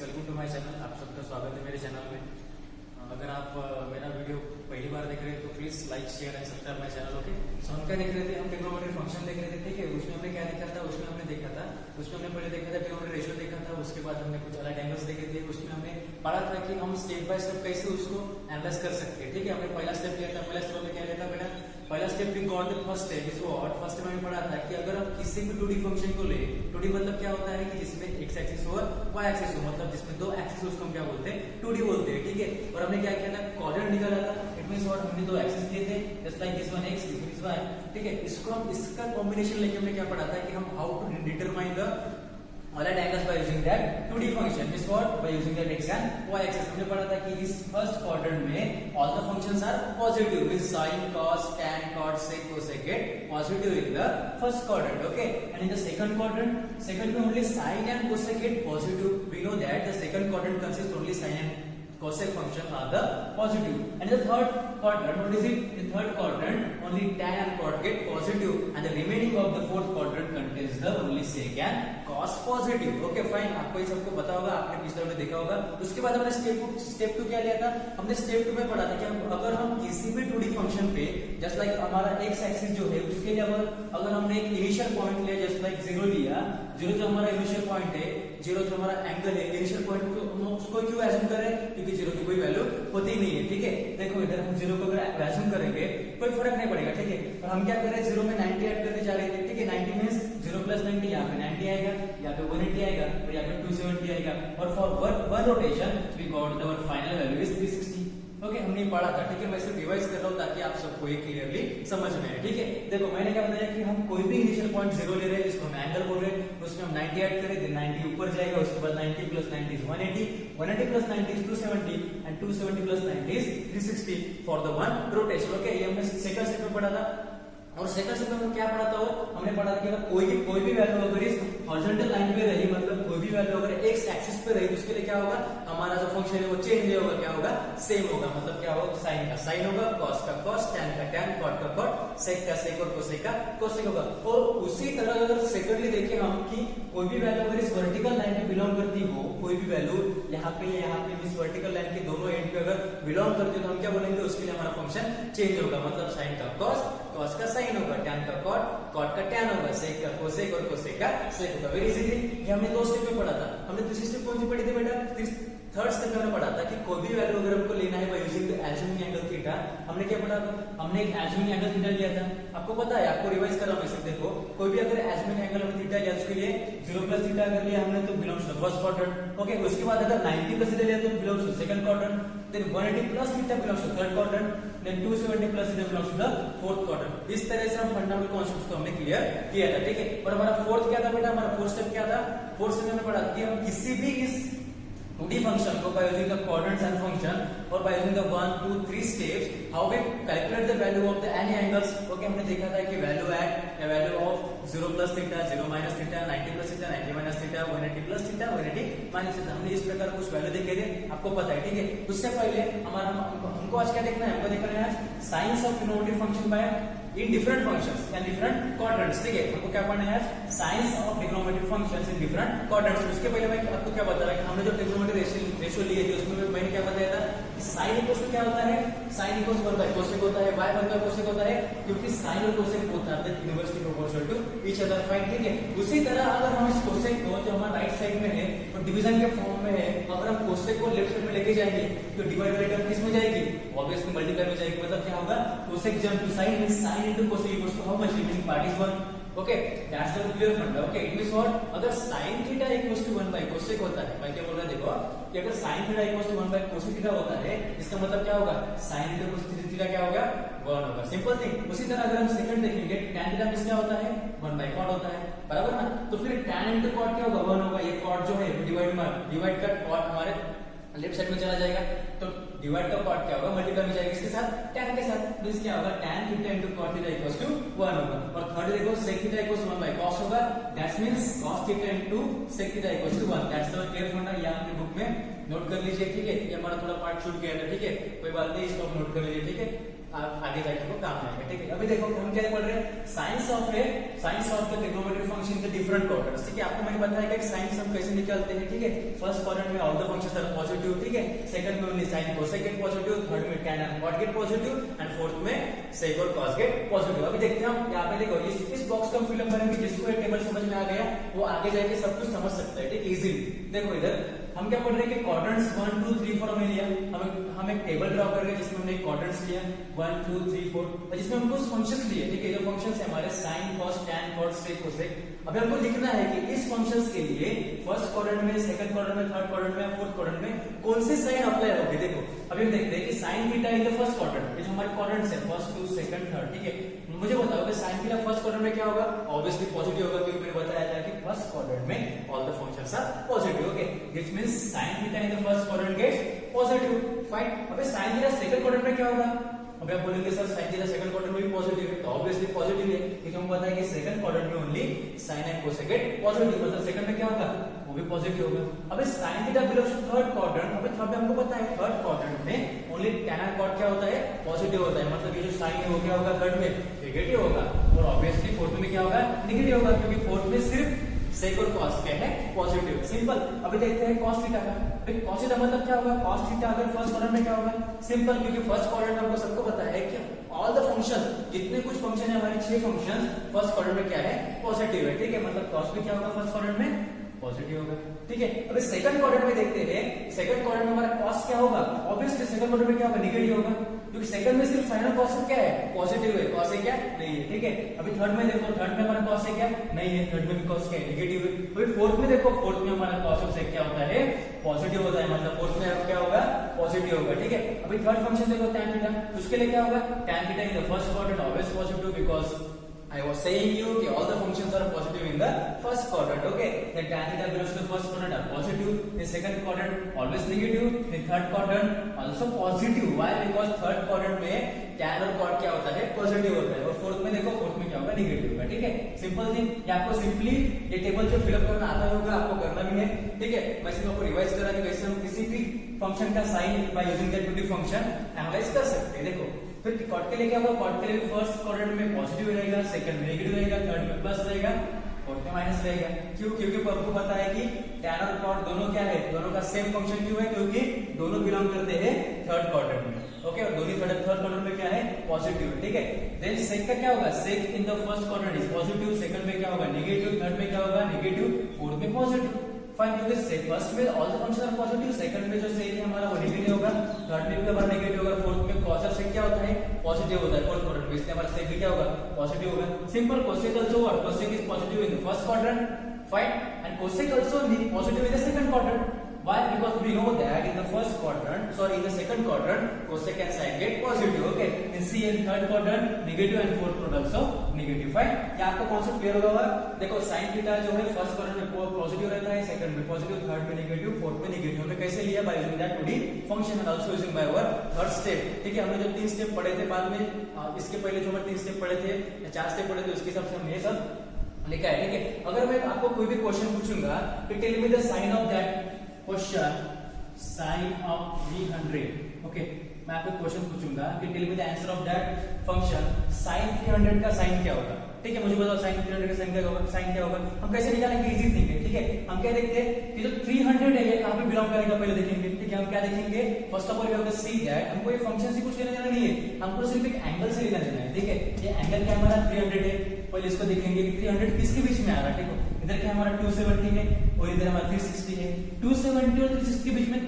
Welcome to my channel. आप सबका स्वागत है मेरे चैनल में। अगर आप मेरा वीडियो पहली बार देख रहे हैं तो please like share and subscribe my channel. Okay, so हम क्या देख रहे थे, हम ट्रिग्नोमेट्री फंक्शन देख रहे थे। ठीक है, उसमें हमने क्या देखा था, उसमें हमने पहले देखा था ट्रिग्नोमेट्री रेशियो देखा था। उसके बाद हमने कुछ अलग एंगल्स देखे थे। उसमें हमने पढ़ा था कि हम स्टेप बाय स्टेप कैसे उसको एनालाइज कर सकते हैं। ठीक है, हमने पहला स्टेप लिया था। पहला स्टेप में क्या लिया था बेटा, पहला step we got the first step is what. First step में पढ़ा था कि अगर हम किसी भी 2D फंक्शन को ले, 2D मतलब क्या होता है कि जिसमें x एक्सिस हो y एक्सिस हो, मतलब जिसमें दो एक्सिस उसको हम क्या बोलते हैं, 2D बोलते हैं। ठीक है, और हमने क्या किया था, क्वाड्रेंट निकाला था। इट मींस व्हाट, हमने दो एक्सिस लिए थे just like this one x this y। ठीक है, इसको हम इसका कॉम्बिनेशन लेके हमने क्या पढ़ा था कि हम how to determine the allied angles by using that 2D function is what, by using that x and y axis। हमने पढ़ा था कि इस फर्स्ट क्वाड्रेंट में all the functions are positive, means sin, cos, tan, cot, sec, cosecant positive in the first quadrant. Okay, and in the second quadrant only sin and cosecant positive. We know that the second quadrant consists only sin and cosec function are the positive, and in the third quadrant, what is it, in third quadrant only tan and cot get positive, and the remaining of the fourth quadrant contains the only sec and cos positive. Okay fine, आपको ये सबको पता होगा, आपने पिछले में देखा होगा। उसके बाद हमने स्टेप 2 क्या लिया था, हमने स्टेप 2 में पढ़ा था कि अगर हम किसी भी 2D फंक्शन पे जस्ट लाइक हमारा x एक्सिस जो है उसके लिए अगर हमने एक इनिशियल पॉइंट लिया जस्ट लाइक 0 लिया, 0 जो हमारा इनिशियल पॉइंट है, 0 जो हमारा एंगल है, इनिशियल पॉइंट को उसको क्यों एज्यूम करें, क्योंकि 0 की कोई वैल्यू होती नहीं है। ठीक है, देखो इधर हम 0 को अगर एज्यूम करेंगे कोई फर्क नहीं पड़ेगा। ठीक है, और हम क्या कर रहे हैं, 0 में 90 ऐड करते जा रहे थे। ठीक है, 90 मींस 0 प्लस 90, यहाँ पे 90 आएगा, यहाँ पे 180 आएगा और यहाँ पे 270 आएगा, और for one rotation we got our final value is 360। Okay, हमने पढ़ा था। ठीक है, मैं इसे रिवाइज कर रहा हूँ ताकि आप सबको ये क्लियरली समझ में आए। ठीक है, देखो मैंने क्या बताया कि हम कोई भी इनिशियल पॉइंट 0 ले रहे हैं, इसको हम एंगल बोल रहे हैं, उसमें हम 90 ऐड करें, देन 90 ऊपर जाएगा, उसके बाद 90 plus 90 is 180, 180 plus 90 is 270 and 270 plus 90 is 360 for the one rotation. Okay, ये हमने सेकंड स्टेप में पढ़ा था। और सेकंड स्टेप में क्या पढ़ा था, हमने पढ़ा था कि अगर कोई भी वैल्यू अगर इस हॉरिजॉन्टल लाइन पे रही, मतलब कोई भी वैल्यू अगर x एक्सिस पे रही, तो उसके लिए क्या होगा, हमारा जो फंक्शन है वो चेंज नहीं होगा, क्या होगा, सेम होगा। मतलब क्या होगा, साइन का साइन होगा, cos का cos, tan का tan, cot का cot, sec का sec और cosec का cosec होगा। और उसी तरह अगर सेकंडली देखें हम कि कोई भी वैल्यू अगर इस वर्टिकल लाइन पे बिलोंग करती हो, कोई भी वैल्यू यहाँ पे इस वर्टिकल लाइन के दोनों एंड पे अगर बिलोंग करती हो, तो हम क्या बोलेंगे, उसके लिए हमारा फंक्शन चेंज होगा। मतलब साइन का cos, cos का sin होगा, tan का cot, cot का tan होगा, sec का cosec और cosec का sec होगा। वेरी इजीली, ये हमने दो स्टेप में पढ़ा था। हमने तीसरी स्टेप कौन सी पढ़ी थी बेटा, थर्ड स्टेप में पढ़ा था कि कोई भी वैल्यू अगर हमको लेना है by using the assuming angle theta. हमने क्या पढ़ा था, हमने एक एज्यूमिंग एंगल थीटा लिया था। आपको पता है, आपको रिवाइज कर रहा हूं मैं। देखो कोई भी अगर एज्यूमिंग एंगल हमने थीटा लिया, उसके लिए 0 प्लस थीटा अगर लिया हमने तो belongs to first quadrant. Okay, उसके बाद अगर 90 प्लस थीटा लिया तो belongs to second quadrant, then 180 plus theta belongs to third quadrant, then 270 plus theta belongs to the fourth quadrant. इस तरह से हम फंडामेंटल कॉन्सेप्ट्स को हमने क्लियर किया था। ठीक है, और हमारा फोर्थ क्या था बेटा, हमारा फोर्थ स्टेप क्या था, फोर्थ स्टेप में पढ़ा कि हम किसी भी इस 2D फंक्शन को by using the quadrants and function और by using the 1, 2, 3 steps how we calculate the value of the any angles। Okay, हमने देखा था कि value at value of 0 plus theta, 0 minus theta, 90 plus theta, 90 minus theta, 180 plus theta, 180 minus theta. हमने इस प्रकार कुछ value देखे थे, आपको पता है। ठीक है, उससे पहले हमको आज क्या देखना है, हमको देखना है आज science of trigonometry function by in different functions and different quadrants. ठीक है, हमको क्या पढ़ना है आज, science of trigonometry functions in different quadrants. उसके पहले मैं आपको क्या बता रहा कि हमने जो ट्रिग्नोमेट्री रेशियो लिए थे उसमें मैंने क्या बताया था कि sin इक्वल्स टू क्या होता है, sin इक्वल्स 1 बाय कोसेक होता है, y 1 बाय कोसेक होता है, क्योंकि sin और cosec both are the inversely proportional to each other. Fine, ठीक है। उसी तरह अगर हम इस कोसेक को जो हमारा राइट साइड में है और डिवीजन के फॉर्म में है, अगर हम कोसेक को लेफ्ट साइड में लेके जाएंगे तो डिवाइड वाली टर्म किस में जाएगी, ऑब्वियसली मल्टीप्लाई में जाएगी। मतलब क्या होगा, cosec jump to sin means sin into cosec equals to how much, remaining part is 1। Okay, that's the clear funda. Okay, it means what, अगर sin theta equals to 1 by cosec होता है, मैं क्या बोल रहा हूं, देखो कि अगर sin theta equals to 1 by cosec theta होता है, इसका मतलब क्या होगा, sin इनटू कोसेक थीटा क्या होगा, 1 होगा। Simple thing. उसी तरह अगर हम सेकंड देखेंगे, tan थीटा मींस क्या होता है, 1 बाय cot होता है, बराबर ना। तो फिर tan इनटू cot क्या होगा, 1 होगा। ये cot जो है डिवाइड का cot हमारे लेफ्ट साइड में चला जाएगा, तो डिवाइड का पार्ट क्या होगा, मल्टीप्लाई में जाएगा इसके साथ, tan के साथ। तो क्या होगा, tan theta into cot theta equals to 1 होगा। और थर्ड देखो, sec theta equals 1 by cos होगा, that means cos theta into sec theta equals to 1। That's the clear funda. ये आपकी बुक में नोट कर लीजिए। ठीक है, ये हमारा थोड़ा पार्ट छूट गया था। ठीक है, कोई बात नहीं, इसको नोट कर लीजिए। ठीक है। आगे जाके वो काम आएगा, ठीक है। अभी देखो हम क्या पढ़ रहे हैं, science of the trigonometric function in the different quadrants, ठीक है। आपको मैंने बताया कि साइंस हम कैसे निकालते हैं, ठीक है। फर्स्ट क्वाड्रेंट में all the functions are positive, ठीक है। सेकंड में only sine cosecant positive, third में tan and cot get positive and fourth में sec और cos गेट पॉजिटिव। अभी देखते हैं हम यहाँ पे, देखो इस बॉक्स को हम फिलअप करेंगे, जिसको ये टेबल समझ में आ गया वो आगे जाके सब कुछ समझ सकता है, ठीक है, इजीली। देखो इधर हम क्या पढ़ रहे हैं कि क्वाड्रेंट्स 1 2 3 4 हमने लिया, हम एक टेबल ड्रॉ कर रहे हैं जिसमें हमने क्वाड्रेंट्स लिया 1 2 3 4 और जिसमें हम कुछ फंक्शंस लिए, ठीक है। जो फंक्शंस है हमारे sin cos tan cot sec cosec। अभी हमको लिखना है कि इस फंक्शंस के लिए फर्स्ट क्वाड्रेंट में, सेकंड क्वाड्रेंट में, थर्ड क्वाड्रेंट में, फोर्थ क्वाड्रेंट में कौन से साइन अप्लाई होंगे। देखो अभी हम देखते हैं कि sin theta in the first quadrant, ये जो हमारे क्वाड्रेंट्स है फर्स्ट टू सेकंड थर्ड, ठीक है। मुझे बताओ कि sin थीटा फर्स्ट क्वाड्रेंट में क्या होगा, ऑब्वियसली पॉजिटिव होगा, क्योंकि मैंने बताया था कि फर्स्ट क्वाड्रेंट में all the functions are positive, okay. Which means sin theta in the first quadrant gets positive, fine. अबे sin थीटा सेकंड क्वाड्रेंट में क्या होगा, अबे आप बोलेंगे sir sin theta second quadrant में भी पॉजिटिव है, तो ऑब्वियसली पॉजिटिव है, क्योंकि हम बताया कि सेकंड क्वाड्रेंट में only sin and cosecant positive, मतलब सेकंड में क्या होगा, वो भी पॉजिटिव होगा। अबे sin theta belongs to third quadrant, अबे थर्ड में हमको पता है थर्ड क्वाड्रेंट में ओनली tan एंड cot क्या होता है, पॉजिटिव होता है, मतलब ये जो sin है वो क्या होगा, थर्ड में नेगेटिव होगा, और ऑब्वियसली फोर्थ में क्या होगा, नेगेटिव होगा, क्योंकि फोर्थ में सिर्फ sec और cos क्या है, पॉजिटिव, सिंपल। अभी देखते हैं cos थीटा का, अभी cos थीटा मतलब क्या होगा, cos थीटा अगर फर्स्ट क्वाड्रेंट में क्या होगा, सिंपल, क्योंकि फर्स्ट क्वाड्रेंट में हमको सबको पता है कि ऑल द फंक्शन, जितने कुछ फंक्शन है हमारे 6 फंक्शन फर्स्ट क्वाड्रेंट में क्या है, पॉजिटिव है, ठीक है। मतलब cos भी क्या होगा फर्स्ट क्वाड्रेंट में, पॉजिटिव होगा, ठीक है। अभी सेकंड क्वाड्रेंट में देखते हैं, सेकंड क्वाड्रेंट में हमारा cos क्या होगा, ऑब्वियसली सेकंड क्वाड्रेंट में क्या होगा, नेगेटिव होगा, क्योंकि सेकंड में सिर्फ sin और cos क्या है, पॉजिटिव है, cos है क्या, नहीं है, ठीक है। अभी थर्ड में देखो, थर्ड में हमारा cos है क्या, नहीं है, थर्ड में भी cos क्या है, नेगेटिव है। अभी फोर्थ में देखो, फोर्थ में हमारा cos और sec क्या होता है, पॉजिटिव होता है, मतलब फोर्थ में क्या होगा, पॉजिटिव होगा, ठीक है। अभी थर्ड फंक्शन देखो tan थीटा, उसके लिए क्या होगा, tan theta in the first quadrant always positive, because I was saying you कि all the functions are positive in the first quadrant, okay? Then tan theta belongs to the first quadrant are positive. In second quadrant always negative. In third quadrant also positive. Why? Because third quadrant में tan और cot क्या होता है, positive होता है, और fourth में देखो, फोर्थ में क्या होगा, नेगेटिव होगा, ठीक है। सिंपल थिंग, ये आपको सिंपली ये टेबल जो फिलअप करना आता होगा आपको करना भी है, ठीक है। मैं सिर्फ आपको रिवाइज करा कि कैसे हम किसी भी फंक्शन का sign by using that trigonometric function analyse कर सकते हैं। देखो फिर कॉट के लिए क्या होगा, कॉट के लिए फर्स्ट क्वाड्रेंट में पॉजिटिव रहेगा, सेकंड में नेगेटिव रहेगा, थर्ड में प्लस रहेगा, फोर्थ में माइनस रहेगा। क्यों, क्योंकि आपको पता है कि tan और cot दोनों क्या है, दोनों का सेम फंक्शन क्यों है, क्योंकि दोनों बिलोंग करते हैं थर्ड क्वाड्रेंट में, ओके। और दोनों थर्ड क्वाड्रेंट में क्या है, पॉजिटिव है, ठीक है। देन sec का क्या होगा, sec in the first quadrant is positive, second में क्या होगा, नेगेटिव, थर्ड में क्या होगा, नेगेटिव, फोर्थ में पॉजिटिव, फाइन। क्योंकि फर्स्ट में all the function are positive, second में जो sec है हमारा वो नेगेटिव होगा, थर्ड में भी हमारा नेगेटिव होगा, फोर्थ में cos और sec क्या होता है, पॉजिटिव होता है फोर्थ क्वाड्रेंट में, इसलिए हमारा sec भी क्या होगा, पॉजिटिव होगा। Simple, cosec also what, cosec is positive in the first quadrant, fine, and cosec also positive in the second quadrant. Why? Because we know that in the first quadrant, sorry, in the second quadrant, cosec and sin get positive, okay. In C and third quadrant, negative and fourth quadrant also negative, fine. क्या आपको concept clear होगा? देखो sin theta जो है first quadrant में positive रहता है, second में पॉजिटिव, थर्ड में नेगेटिव, फोर्थ में नेगेटिव। हमने कैसे लिया, by using that 2D function and also using by our third step, ठीक है। हमने जो 3 स्टेप पढ़े थे बाद में, इसके पहले जो हमारे 3 स्टेप पढ़े थे या 4 स्टेप पढ़े थे, उसके हिसाब से हमने ये सब लिखा है, ठीक है। अगर मैं आपको कोई भी क्वेश्चन पूछूंगा कि tell me the sign of that question, sign of 300, okay. मैं आपको क्वेश्चन पूछूंगा कि tell me the answer of that function, sign 300 का साइन क्या होगा, ठीक है। मुझे बताओ साइन 300 का साइन क्या होगा, साइन क्या होगा, हम कैसे निकालेंगे, इजी थिंग है, ठीक है। हम क्या देखते हैं कि जो 300 है ये कहां पे बिलोंग करेगा, पहले देखेंगे, ठीक है। हम क्या देखेंगे, first of all we have to see that, हमको ये फंक्शन से कुछ लेना देना नहीं है, हमको सिर्फ एक एंगल से लेना देना है, ठीक है। ये एंगल क्या हमारा 300 है, पहले इसको देखेंगे कि 300 किसके बीच में आ रहा है, ठीक है। इधर क्या हमारा 270 है और इधर हमारा 360 है, 270 और 360 के बीच में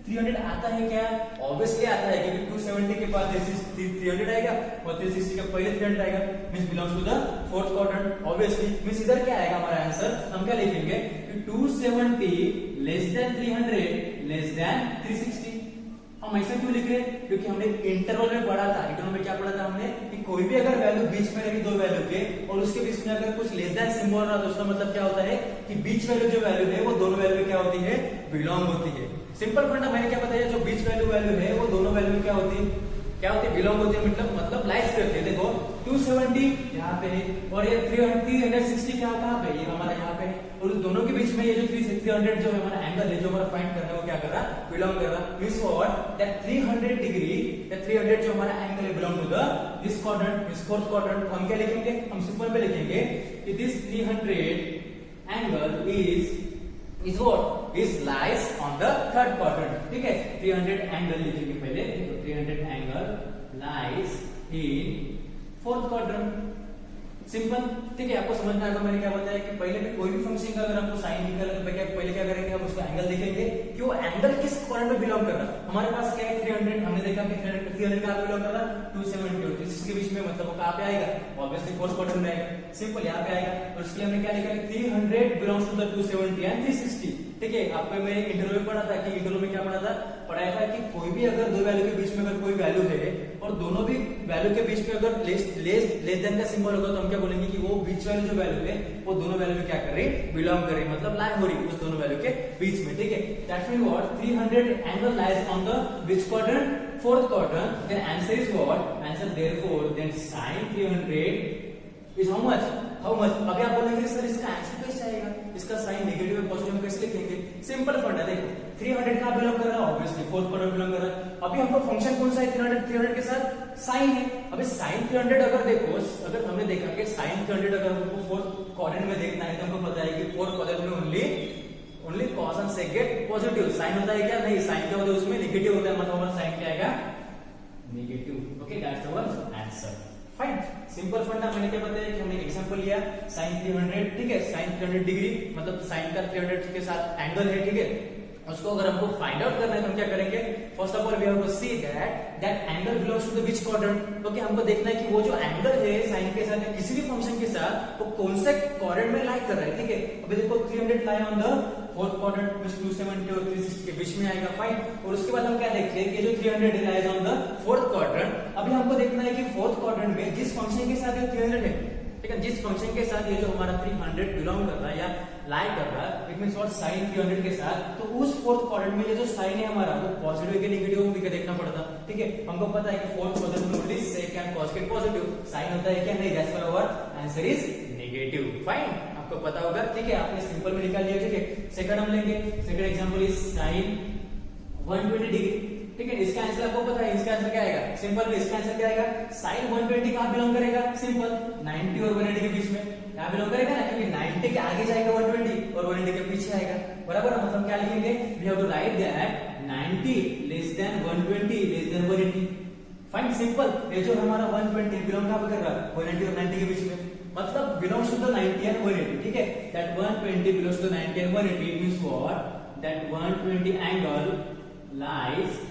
300 आता है क्या, ऑब्वियसली आता है, क्योंकि 270 के बाद 300 आएगा और 360 के पहले 300 आएगा, means belongs to the fourth quadrant, obviously. Means इधर क्या आएगा हमारा आंसर, हम क्या लिखेंगे कि 270 लेस देन 300 लेस देन 360। हम ऐसा क्यों लिख रहे हैं, क्योंकि हमने इंटरवल में पढ़ा था, इंटरवल में क्या पढ़ा था हमने कि कोई भी अगर वैल्यू बीच में रही, दो वैल्यू के, और उसके बीच में अगर कुछ लेस देन सिंबल रहा तो उसका मतलब क्या होता है कि बीच वैल्यू जो वैल्यू है वो दोनों वैल्यू में क्या होती है, बिलोंग होती है। सिंपल फंडा मैंने क्या बताया, जो बीच वैल्यू है वो दोनों वैल्यू में क्या होती है, बिलोंग होती है, मतलब लाइज करते हैं। देखो 270 यहाँ पे है और ये 360 क्या कहाँ पे, ये हमारा यहाँ पे है, और दोनों के बीच में ये जो 300 जो हमारा एंगल है जो हमारा फाइंड करना है वो क्या कर रहा है, बिलोंग कर रहा है। Means what, that 300 degree, that 300 जो हमारा एंगल है belong to the this quadrant, this fourth quadrant. हम क्या लिखेंगे, हम सिंपल में लिखेंगे कि this 300 angle is what, is lies on the third quadrant। ठीक है, 300 एंगल लिखेंगे पहले, तो 300 angle lies in fourth quadrant। Simple, ठीक है। आपको समझ में आएगा मैंने क्या बताया कि पहले भी कोई भी फंक्शन का अगर हमको साइन निकालना है तो पहले क्या करेंगे, हम उसका एंगल देखेंगे कि वो एंगल किस क्वाड्रेंट में बिलोंग कर रहा है। हमारे पास क्या है 300, हमने देखा कि 300 कहां बिलोंग कर रहा है, 270 और 360 के बीच में, मतलब वो कहां पे आएगा, ऑब्वियसली फोर्थ क्वाड्रेंट में आएगा। सिंपल, यहां पे आएगा। और इसके लिए हमने क्या लिखा है, 300 बिलोंग्स टू द 270 एंड 360। ठीक है, आपको मैंने इंटरव्यू में पढ़ा था कि इंटरव्यू में क्या पढ़ाया था कि कोई भी अगर दो वैल्यू के बीच में अगर कोई वैल्यू है और दोनों भी वैल्यू के बीच में अगर लेस देन का सिंबल होगा तो हम क्या बोलेंगे कि वो बीच वाली जो वैल्यू है वो दोनों वैल्यू में क्या कर रही, बिलोंग कर रही, मतलब लाई हो रही उस दोनों वैल्यू के बीच में। ठीक है, that means what, 300 angle lies on the which quadrant, fourth quadrant. Then answer is what, answer therefore then sin 300 is how much, how much. अभी आप बोलेंगे सर इसका आंसर कैसे आएगा, इसका साइन नेगेटिव है पॉजिटिव कैसे लिखेंगे। सिंपल फंडा, देखो 300 कहां बिलोंग कर रहा है, ऑब्वियसली फोर्थ क्वाड्रेंट बिलोंग कर रहा है। अभी हमको फंक्शन कौन सा है, 300 के साथ साइन है। अभी साइन 300 अगर देखो, अगर हमने देखा कि साइन 300 अगर हमको फोर्थ क्वाड्रेंट में देखना है तो हमको पता है कि फोर्थ क्वाड्रेंट में only cos and sec get positive. Sign होता है क्या, नहीं, साइन क्या होता है उसमें नेगेटिव होता है, मतलब हमारा साइन क्या आएगा, negative. Okay, that's our answer. Fine, simple funda. मैंने क्या बताया कि हमने एग्जांपल लिया sin 300। ठीक है, sin 300 डिग्री मतलब साइन का 300 के साथ एंगल है। ठीक है, उसको अगर हमको फाइंड आउट करना है तो हम क्या करेंगे, first of all we have to see that angle belongs to the which quadrant. Okay, हमको देखना है कि वो जो एंगल है साइन के साथ या किसी भी फंक्शन के साथ वो कौन से क्वाड्रेंट में लाई कर रहा है। ठीक है, अभी देखो 300 lie on the fourth quadrant, 270 और 360 के बीच में आएगा। फाइन, और उसके बाद हम क्या देखते हैं कि जो 300 lies on the fourth quadrant. अभी हमको देखना है कि फोर्थ क्वाड्रेंट में जिस फंक्शन के साथ ये 300 है, ठीक है, जिस फंक्शन के साथ ये जो हमारा 300 बिलोंग कर रहा है या लाई कर रहा है, इट मींस व्हाट, sin 300 के साथ, तो उस फोर्थ क्वाड्रेंट में ये जो साइन है हमारा वो पॉजिटिव के नेगेटिव भी देखना पड़ता। ठीक है, हमको पता है कि फोर्थ क्वाड्रेंट में ओनली sec and cos के पॉजिटिव, साइन होता है क्या, नहीं, that's why our answer is negative. Fine, आपको पता होगा। ठीक है, आपने सिंपल में निकाल लिया। ठीक है, सेकंड हम लेंगे, second example is sin 120 degree. ठीक है, इसका आंसर आपको पता है, इसका आंसर क्या आएगा, सिंपल में इसका आंसर क्या आएगा, sin 120 कहां बिलोंग करेगा, सिंपल 90 और 180 के बीच में क्या बिलोंग करेगा ना, क्योंकि 90 के आगे जाएगा 120 और 180 के पीछे आएगा। बराबर, मतलब क्या लिखेंगे, we have to write that 90 less than 120 less than 180। Fine, simple. ये जो हमारा 120 बिलोंग कहां कर रहा है, 180 और 90 के बीच में, मतलब बिलोंग्स टू द 90 एंड 180। ठीक है, that 120 belongs to 90 and 180 means what, that 120 angle lies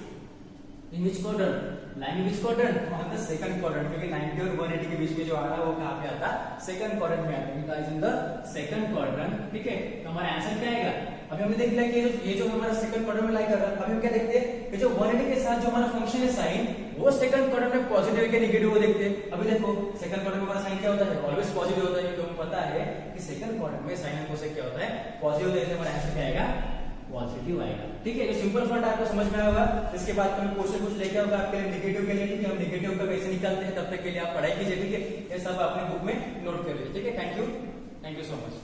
in which quadrant, line which quadrant, मतलब सेकंड क्वाड्रेंट, क्योंकि 90 और 180 के बीच में जो आ रहा है वो कहां पे आता है, सेकंड क्वाड्रेंट में आता है, guys in the second quadrant. ठीक है, तो हमारा आंसर क्या आएगा, अभी हमने देख लिया कि ये जो हमारा सेकंड क्वाड्रेंट में लाई कर रहा है। अभी हम क्या देखते हैं कि जो 180 के साथ जो हमारा फंक्शन है साइन, वो सेकंड क्वाड्रेंट में पॉजिटिव के नेगेटिव वो देखते हैं। अभी देखो सेकंड क्वाड्रेंट में हमारा साइन क्या होता है, ऑलवेज पॉजिटिव होता है, क्योंकि हमें पता है कि सेकंड क्वाड्रेंट में साइन को से क्या होता है, पॉजिटिव होता है। हमारा आंसर क्या आएगा, पॉजिटिव आएगा। ठीक है, ये सिंपल फंड आपको समझ में आया होगा। इसके बाद में क्वेश्चन कुछ लेके होगा आपके लिए नेगेटिव के लिए। ठीक है, हम नेगेटिव का कैसे निकालते हैं तब तक के लिए आप पढ़ाई कीजिए। ठीक है, ये सब अपने बुक में नोट कर लीजिए। ठीक है, थैंक यू सो मच।